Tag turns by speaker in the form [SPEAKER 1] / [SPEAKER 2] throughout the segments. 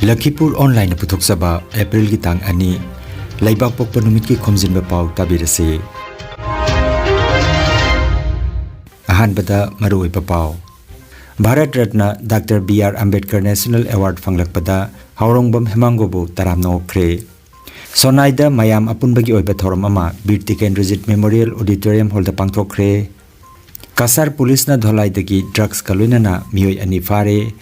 [SPEAKER 1] Lakhipur online puthok saba April ki tang ani laibak pokpa numit ki Khomjinba Pao tabirase. Ahan bada maroi papao. Bharat Ratna Dr. B.R. Ambedkar National Award fanglak pada haurongbam hemangobu taramno kre. Sonaida mayam apunbagi oiba thoram ama Bir Tikendrajit Memorial Auditorium Hall da pangthok kre. Kasar police na dholai dagi drugs kaluina na miyoi ani fare.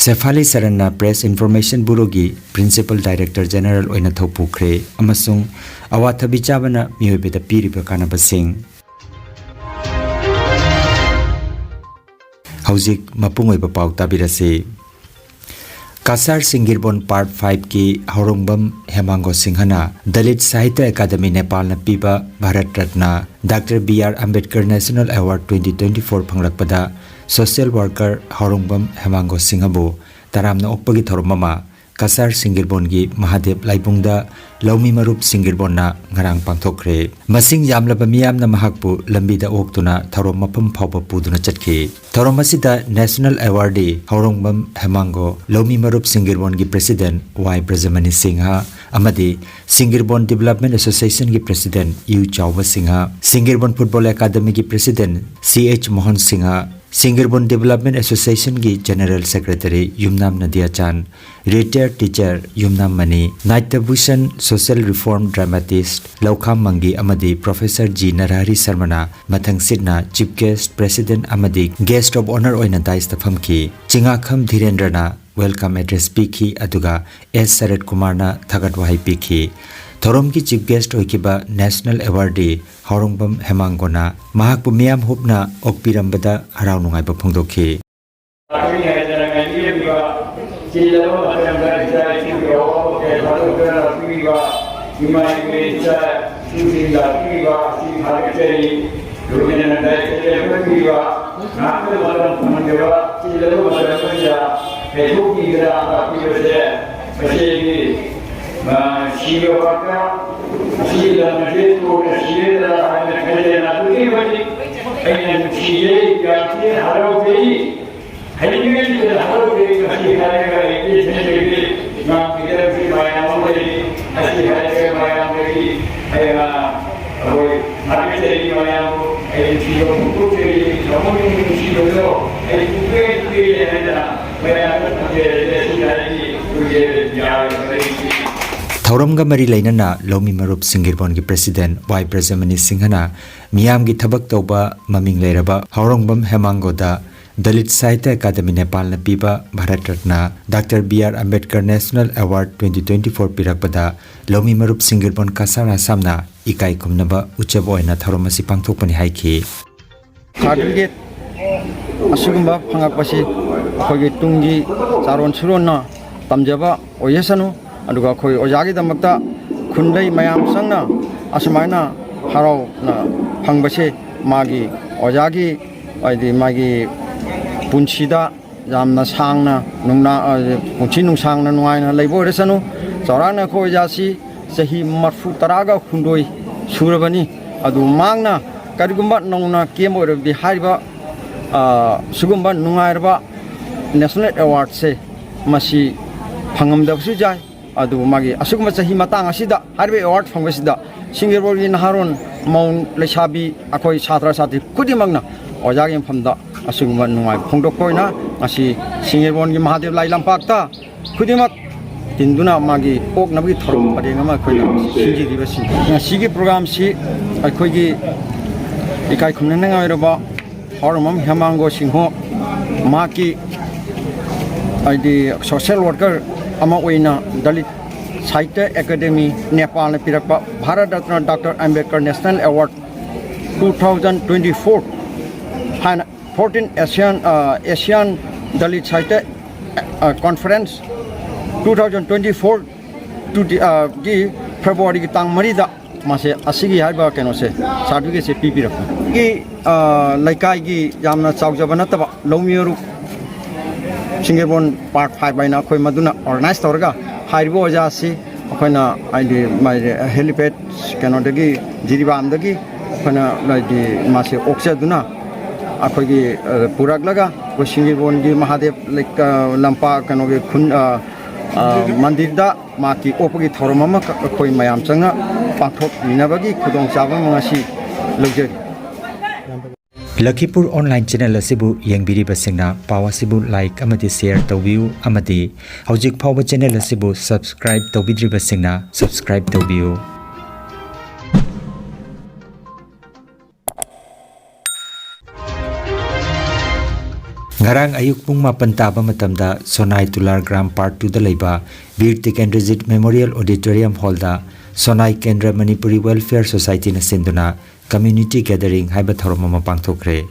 [SPEAKER 1] Sefali Saranna Press Information Bureau gi Principal Director General oina thopu kre amasung awathabi chabana miyoi beda piriba kanaba sing. Hauzik mapungoi bapau tabirase. Kasar Singirbon Part 5 ki Haurongbam Hemango Singhana Dalit Sahitya Academy Nepal na piba Bharat Ratna Dr. B.R. Ambedkar National Award 2024 panglakpada Social Worker Haurongbam Hemango Singhabu taramna okpagi thormama Kasar Singirbon gi Mahadev Laibungda Laumi Marup Singirbon na ngarang pangthokre masing yamlaba miyam na mahakpu lambida oktuna thorom mapam phawba puduna chatki thorom asida National Awardee Haurongbam Hemango Laumi Marup Singirbon gi President Y. Brajamani Singha amadi Singirbon Development Association gi President U. Chawba Singha Singirbon Football Academy gi President C.H. Mohan Singha Singirbon Development Association gi General Secretary Yumnam Nadia Chan, Retired Teacher Yumnam Mani, Naitya Social Reform Dramatist Laukham Mangi Amadi Professor G. Narahari Sarmana, Mathang Sidna Chief Guest President Amadi Guest of Honor Oina Dais Tafamki, Chingakham Dhirendrana Welcome Address Piki Aduga S. Sarat Kumarna Thagatwahai Piki. Thorom ki Chief Guest oikiba National Awardee Haurongbam Hemangona mahakpu miyam hupna okpirambada harau nungai ba phongdokhi. Thauramga mari lainana Laumi Marup Singirbon gi President Y. Brajamani Singhana miyam gi thabak tawba maming leiraba Haurongbam Hemango da Dalit Sahitya Academy Nepal na piba Bharat Ratna Dr. B.R. Ambedkar National Award 2024 pirakpada Laumi Marup Singirbon Kasara Samna ikai kumnaba uchab oina thauromasi pangthokpani haiki.
[SPEAKER 2] Certificate asugumba phangakpasi khogi tunggi charon suronna tamjaba oyesanu aduga khoi ojagi damakta khundai mayam sangna asmaina harau na phangbase magi ojagi aidi magi punchida jamna sangna nungna punchi nung sangna nuaina leibo resanu chorana khoi jasi sahi marfu taraga khundoi surabani adu mangna karigumba nongna kemo rabdi hariba sugumba nungairba National Award se masi phangamdabsu jai adu magi asuguma sahi matang asida harbe award phangwasida Singirbon gi naharon maun lesabi akoi chatra chati kudimangna ojagi phamda asuguma nungai phongdok koina asi Singirbon gi Mahadev Lai Lampakta kudimak tinduna magi ok nabgi thorom padeng ma koina sinji dibasi sigi program si akoi gi ikai khumnang ngai Haurongbam Hemango Singho maki aidi social worker ama oina Dalit Sahitya Academy Nepal na pirakpa Bharat Ratna Dr. Ambedkar National Award 2024 14 Asian Dalit Sahitya Conference 2024 to di February ki tang marida mase asigi haiba keno se certificate se pipi rakha ki laikai gi yamna chaujabana taba Laumi Marup Singirbon Part 5 baina khoi maduna organize torga haibo jasi khoina aidi mai helipad keno dagi jiribam dagi khoina laidi mase oksa duna akhoi purak laga Singirbon gi Mahadev like lampa kano ge khun मंदिर माकी ओपगी थौरम अखोई मयाम चंगा पांथोक मिनाबगी खुदोंग चाबा मंगासी लौजरी
[SPEAKER 1] Lakhipur online channel asibu yengbiriba singna pawa sibu like amati share tawbiu amati hojik phawba channel asibu subscribe tawbidriba singna subscribe tawbiu Ngarang ayuk pung mapan taba matamda Sonai Tular Gram Part 2 da leiba Bir Tikendrajit Memorial Auditorium Hall da Sonai Kendra Manipuri Welfare Society na sinduna Community Gathering haiba thoroma pangthokre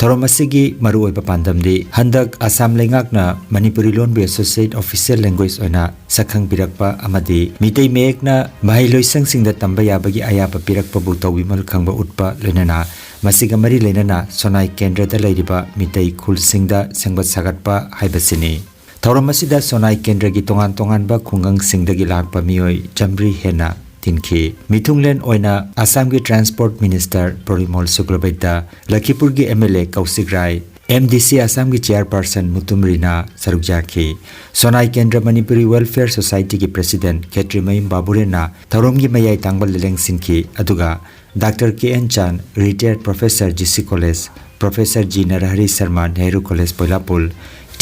[SPEAKER 1] thoromasigi maru oiba pandamdi handak Assam lengakna Manipuri Lon be Associate Official Language oina sakhang pirakpa amadi mitei mekna mahiloisang singda tamba yabagi ayapa pirakpa bu tawimal khangba utpa lenana masiga mari lenana Sonai Kendra da leiriba mitei khul singda sengbat sagatpa haibasini thoromasida Sonai Kendra gi tongan ba khungang singdagi lakpa mioi jamri hena Tinki Mithunglen oina Assam ki Transport Minister Porimol Suklabaita Lakhipur ki MLA Kausik Rai MDC Assam ki Chairperson Mutumrina Sarukjaki Sonai Kendra Manipuri Welfare Society ki President Ketrimayim Baburena Tharom ki mayai tangbal leleng sinki aduga Dr. K.N. Chan Retired Professor GC College Professor G. Narahari Sharma Nehru College Poilapul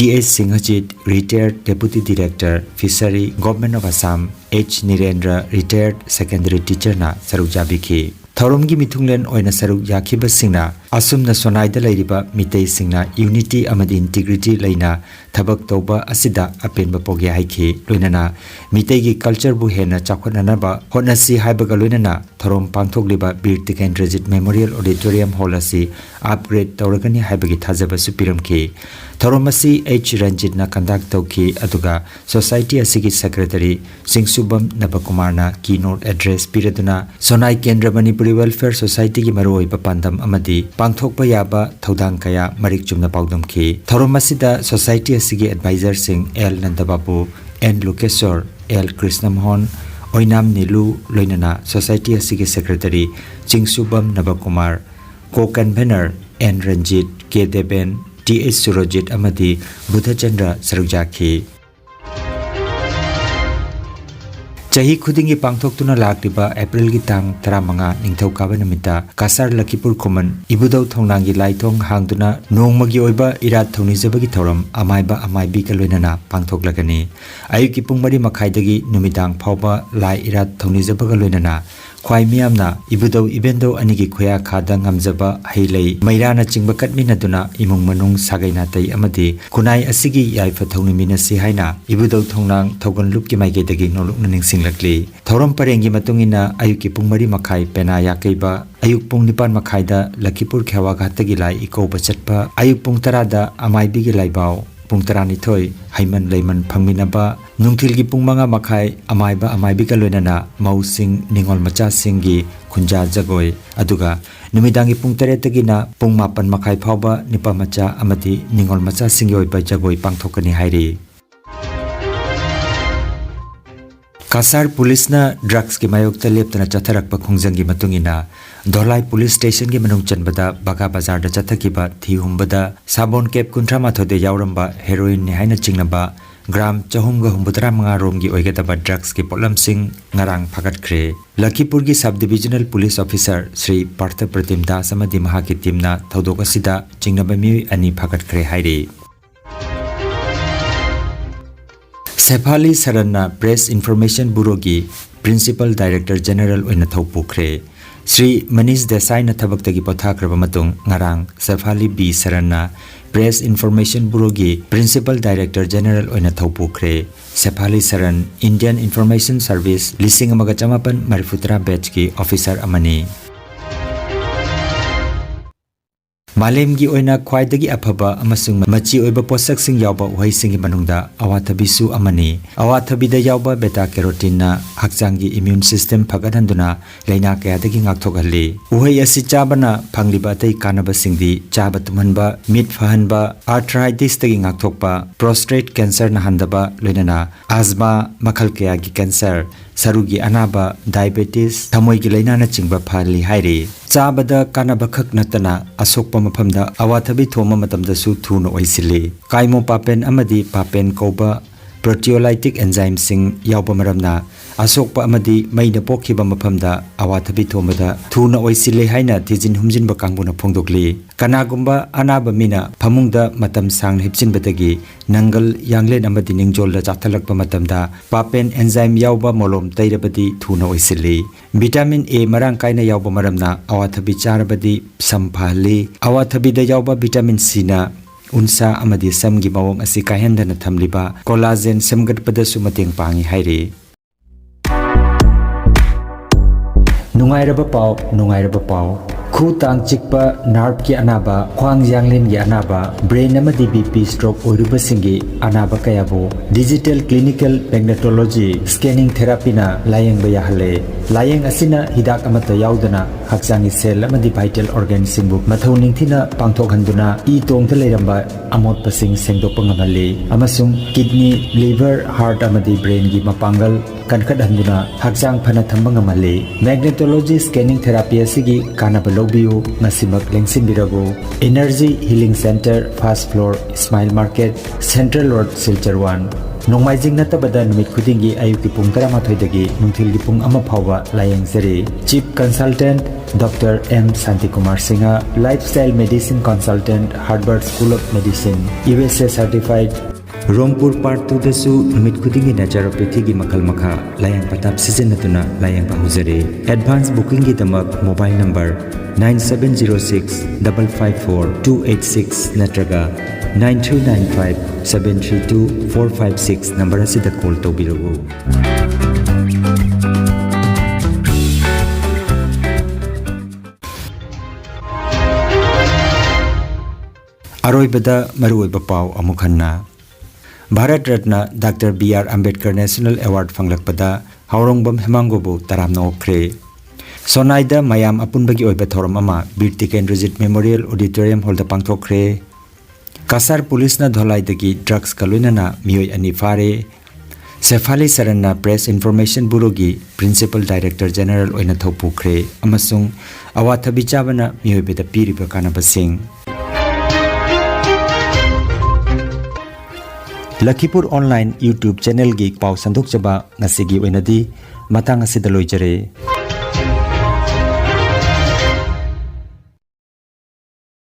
[SPEAKER 1] T.H. Singhajit, Retired Deputy Director, Fishery, Government of Assam, H. Nirendra, Retired Secondary Teacher na saruk jabiki. Thoromgi mithunglen oina saruk yakhiba singna asumna Sonai da leiriba mitei singna unity amadi integrity leina thabak toba asida apenba poge haiki loinana mitei gi culture bu hena chakhonana ba honasi haibaga loinana thorom pangthokliba Bir Tikendrajit Memorial Auditorium Hall asi upgrade tawragani haibagi thajaba supiramki thoromasi H. Ranjit na conduct tawki aduga society asigi secretary Singsubam Nabakumar na keynote address piraduna Sonai Kendra Manipuri Welfare Society ki maroi papandam amadi pangthokpa yaba thodang kaya marik chumna paudam ki thoromasida society asigi advisor sing L Nandababu N Lukesor L Krishnamhon Oinam Nilu loinana society asigi secretary Chingsubam Nabakumar co-convener N Ranjit K Deben T S Surojit amadi Buddhachandra Sarukjaki Chahi khudingi pangthoktuna lakriba April gi tang 15 ningthokaba namita Kasar Lakhipur Khoman ibudau thongnangi laithong hangduna nongmagi oiba irat thonijabagi thoram amaibi ka loinana pangthoklagani ayuki pung 3 makhaidagi numidang phawba lai irat thonijabaga loinana khwai miyamna ibudau ibendo anigi khoya khada ngamjaba heilei mairana chingba katminaduna imung manung sagaina tai amadi kunai asigi yaifa thonimina si haina ibudau thongnang thogon lupki maigedagi nolokna ningsinglakli thorom parengi matungina ayuki pung 3 makhai pena yakeiba ayuk pung 9 makhaida Lakhipur khewa ghatagi lai ikoba chatpa ayuk pung 10 da amaibi gi laibau pung 12 haiman leiman phangminaba nungthil gi pung 5 makhai amaibi ka loinana mausing ningol macha singi khunja jagoi aduga numidangi pung 3 tagina pung 4 makhai phawba nipa macha amadi ningol macha singi oiba jagoi pangthokani hairi Kasar Police na drugs ki mayokta leptana chatharakpa khongjanggi matungina Dolai Police Station ki manung chanbada Baga Bazar da chathakiba thihumbada sabon kep 38 de yauramba heroin ni haina chingnaba gram 435 romgi oigataba drugs ki potlam sing ngarang phagatkre Lakhipur ki Subdivisional Police Officer Sri Partha Pratim Das amadi mahaki timna thodok asida chingnaba mi ani phagatkre hairi Sephali Saranna Press Information Bureau ki Principal Director General oina thopukre Sri Manish Desai na thabaktagi pothakraba matung ngarang Sephali B Saranna Press Information Bureau ki Principal Director General oina thopukre Sephali Saran Indian Information Service 1954 batch ki officer amani Malemgi oina khwaidagi aphaba amasung machi oiba posak sing yawba uhai singi manungda awathabisu amani awathabida yawba beta carotene na hakchanggi immune system phagadhanduna leina kayadagi ngakthogalli uhai asi chabana phangliba tai kanaba singdi chaba tumanba mit fahanba arthritis tagi ngakthokpa prostate cancer na handaba loinana asthma makhal kaya gi cancer sarugi anaba diabetes thamoi gi leina na chingba phali hairi chabada kanaba khak natana asokpa maphamda awathabi thoma matamda su thuna oisili kaimo papen amadi papen koba proteolytic enzyme sing yawba maramna asokpa amadi maina pokhiba maphamda awathabi thomada thuna oisile haina tijin humjinba kangbuna phongdokli kanagumba anaba mina phamungda matam sang hipchinbadagi nangal yanglen amadi ningjol la chathalakpa matamda papen enzyme yawba molom tairabadi thuna oisili vitamin A marang kaina yawba maramna awathabi charabadi samphali awathabi da yawba vitamin C na unsa amadi samgi mawong asi kahendana thamliba collagen semgatpada sumateng pangi hairi nungairaba pau khu tang chikpa nerve ki anaba khwang yanglin gi anaba brain amadi bp stroke oiruba singi anaba kayabo digital clinical magnetology scanning therapy na layeng baya hale layeng asina hidak amata yaudana haksangi cell amadi vital organ singbu mathauning thina pangthok handuna e tongtha leiramba amot pasing sengdokpa ngamali amasung kidney liver heart amadi brain gi mapangal kankat handuna haksang phana thamba ngamali magnetology scanning therapy asigi kanaba lobiu ngasimak lengsin birago energy healing center first floor smile market central road silchar 1 nongmaijing natabada numit khudingi ayuki pung 13 dagi nungthil gi pung ama phawa layeng seri chief consultant Dr. M. Santikumar Singha, lifestyle medicine consultant, Harvard School of Medicine, USA certified. Rongpur Part 2 dasu numit khudingi naturopathy gi makhal makha layang patap sizinatuna layang pahuzare. Advance booking gi damak mobile number 9706 554 286 natraga 9395 732 456 number asida call tobiragu. Aroibada maruoiba pau amukhanna Bharat Ratna Dr. B.R. Ambedkar National Award fanglakpada Haurongbam Hemangobu taramna okre Sonaida mayam apunbagi oiba thoram ama Bir Tikendrajit Memorial Auditorium Hall da pangthokre Kasar Police na dholai dagi drugs kaluina na miyoi ani fare Sefali Saranna Press Information Bureau gi Principal Director General oina thopukre amasung awathabi chabana miyoi beda piriba kanaba sing Lakhipur online YouTube channel gi pau sanduk chaba ngasigi oinadi matang asida loijare